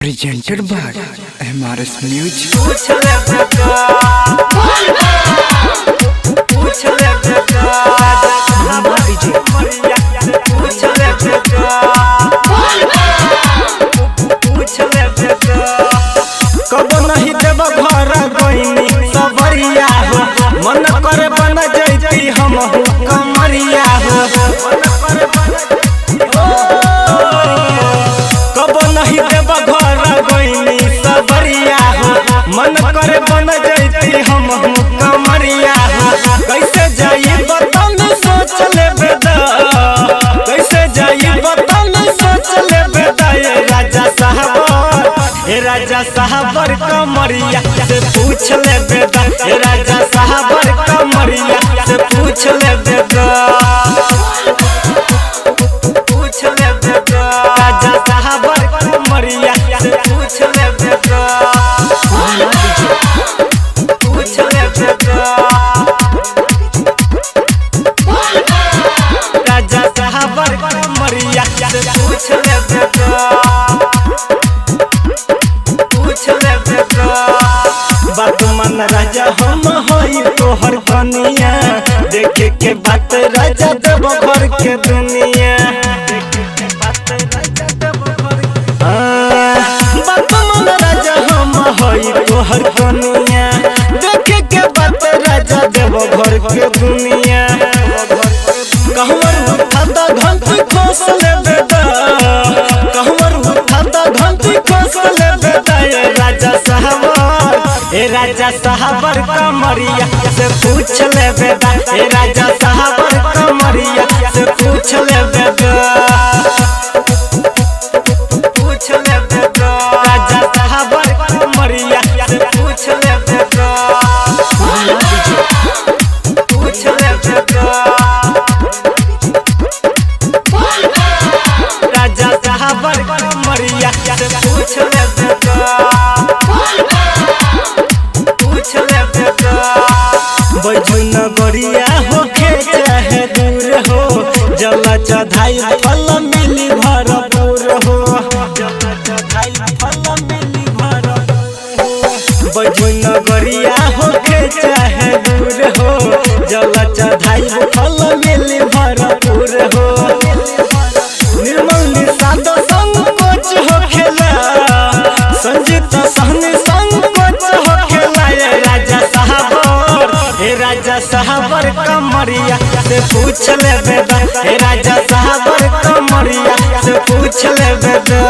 Presented by MRS Music. कबो नहीं देव घर कोइनी सबरिया हो मन करे बन जैती हम कमरिया हो कबो नहीं देव घर कोइनी सबरिया हो मन करे बन जैती हम कमरिया हो कैसे जाई बतन सोच ले बेदा कैसे जाई बतन सोच ले बेदा ये राजा साहबर कमरिया से पूछ ले बेदा ये राजा साहबर कमरिया से पूछ ले बेदा पूछ ले बेदा राजा साहबर कमरिया से पूछ ले बेदा पूछ ले बेदा राजा साहबर कमरिया से पूछ ले बेदा बात मन राजा हम होई तोहर कनिया देखे के बात राजा देव घर के दुनिया देखे के बात राजा देव घर बात मन राजा हम होई तोहर कनिया देखे के बात राजा देव घर के दुनिया कहवर उठाता घंटी खोस ले बेदा कहवर उठाता घंटी खोस ले बेदा ये राजा साहब ए राजा साहबर कमरिया से पूछ ले बेदा ए राजा साहबर कमरिया से पूछ ले बेदा पूछ ले बेदा राजा साहबर कमरिया से पूछ ले बेदा पूछ ले बेदा राजा साहबर कमरिया से पूछ ले बेदा बजू नगरिया होके चाहे दूर हो जला चढ़ाई फल मिली भरपूर हो जला चढ़ाई फल मिली भरपूर बजू नगरिया होके चाहे दूर हो जला चढ़ाई फल मिली भरपूर हो निर्मल निषाद संकोच हो खेला संजीत सहनी संकोच हो खेला ये राजा साहब राजा साहबर कमरिया से पूछ ले बेदा राजा साहबर कमरिया से पूछ ले बेदा।